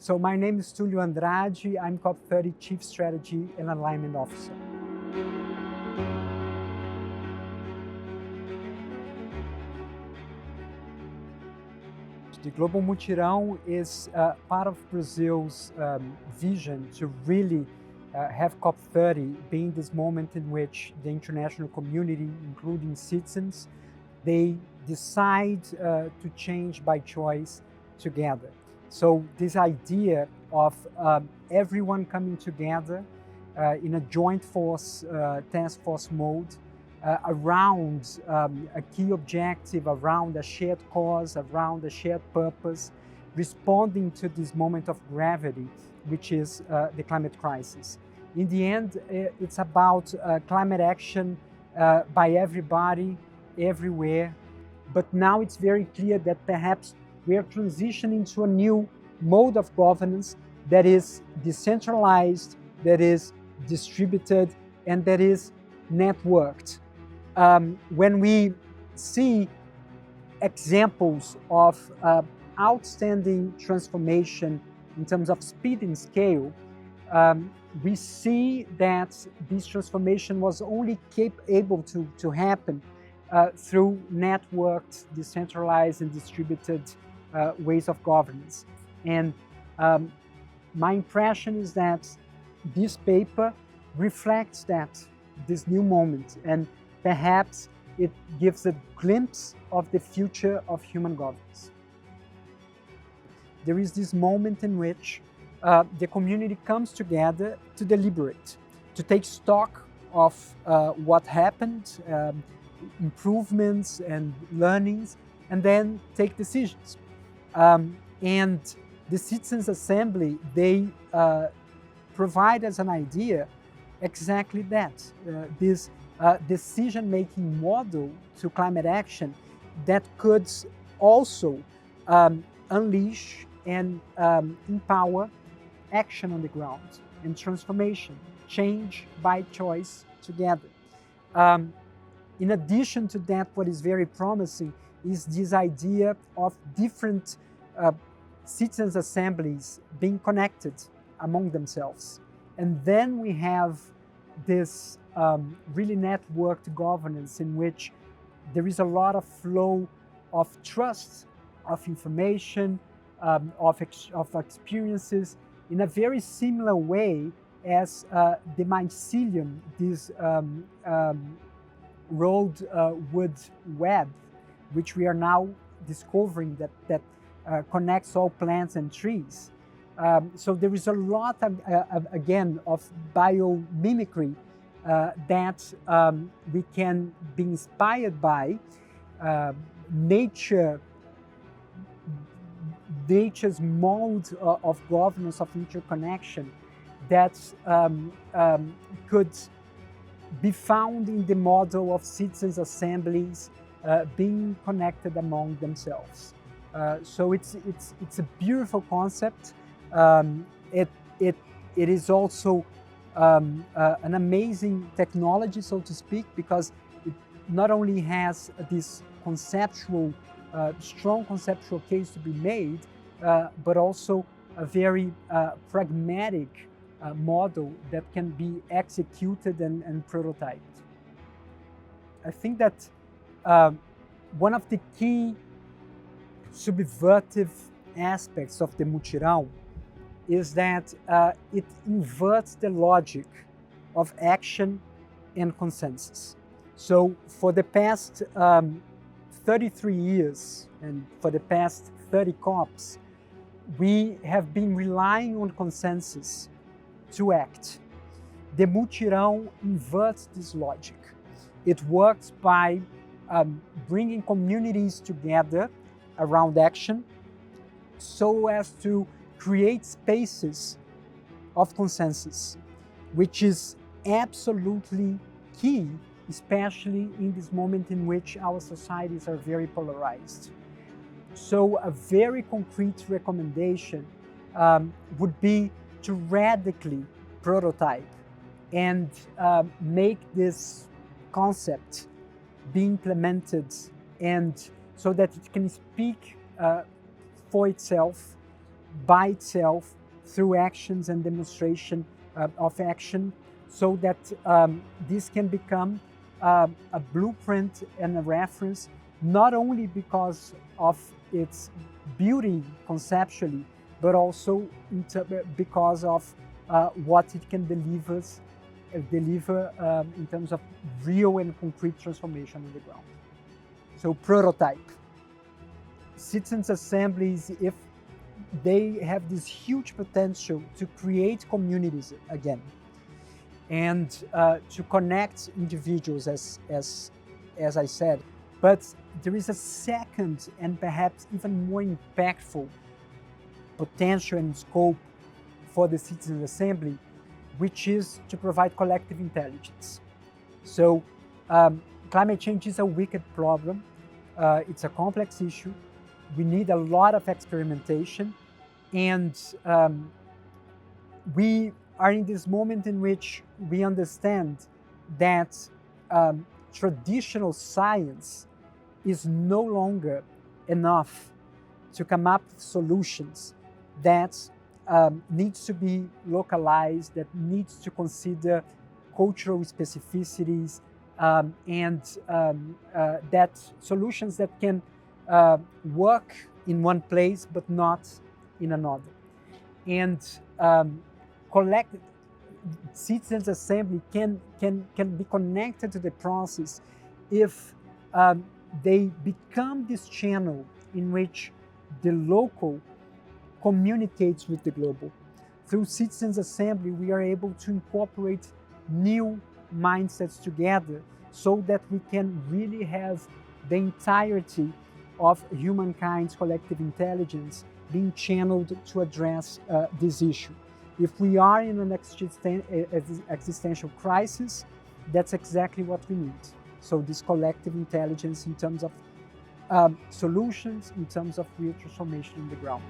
So my name is Túlio Andrade. I'm COP30 Chief Strategy and Alignment Officer. The Global Mutirão is part of Brazil's vision to really have COP30 being this moment in which the international community, including citizens, they decide to change by choice together. So this idea of everyone coming together in a joint force, task force mode around a key objective, around a shared cause, around a shared purpose, responding to this moment of gravity, which is the climate crisis. In the end, it's about climate action by everybody, everywhere. But now it's very clear that perhaps we are transitioning to a new mode of governance that is decentralized, that is distributed, and that is networked. When we see examples of outstanding transformation in terms of speed and scale, we see that this transformation was only able to happen through networked, decentralized, and distributed ways of governance. And my impression is that this paper reflects this new moment, and perhaps it gives a glimpse of the future of human governance. There is this moment in which the community comes together to deliberate, to take stock of what happened, improvements and learnings, and then take decisions. And the Citizens Assembly, they provide as an idea exactly that, this decision-making model to climate action that could also unleash and empower action on the ground and transformation, change by choice together. In addition to that, what is very promising is this idea of different citizens' assemblies being connected among themselves. And then we have this really networked governance in which there is a lot of flow of trust, of information, of experiences in a very similar way as the mycelium, this wood web, which we are now discovering that connects all plants and trees. So there is a lot, again, of biomimicry that we can be inspired by. Nature's mode of governance, of interconnection, that could be found in the model of citizens' assemblies being connected among themselves. So it's a beautiful concept. It is also an amazing technology, so to speak, because it not only has this conceptual, strong conceptual case to be made, but also a very pragmatic model that can be executed and prototyped. I think that one of the key subvertive aspects of the Mutirão is that it inverts the logic of action and consensus. So for the past 33 years and for the past 30 COPs, we have been relying on consensus to act. The Mutirão inverts this logic. It works by bringing communities together around action so as to create spaces of consensus, which is absolutely key, especially in this moment in which our societies are very polarized. So a very concrete recommendation would be to radically prototype and make this concept be implemented, and so that it can speak for itself by itself through actions and demonstration of action, so that this can become a blueprint and a reference, not only because of its beauty conceptually, but also because of what it can deliver in terms of real and concrete transformation on the ground. So prototype. Citizens' assemblies, if they have this huge potential to create communities again, and to connect individuals, as I said. But there is a second and perhaps even more impactful potential and scope for the Citizens' Assembly, which is to provide collective intelligence. So climate change is a wicked problem. It's a complex issue. We need a lot of experimentation, and we are in this moment in which we understand that traditional science is no longer enough to come up with solutions that needs to be localized, that needs to consider cultural specificities, and that solutions that can work in one place but not in another. And Citizens' Assembly can be connected to the process if they become this channel in which the local communicates with the global. Through Citizens' Assembly, we are able to incorporate new mindsets together so that we can really have the entirety of humankind's collective intelligence being channeled to address this issue. If we are in an existential crisis, that's exactly what we need. So this collective intelligence in terms of solutions, in terms of real transformation on the ground.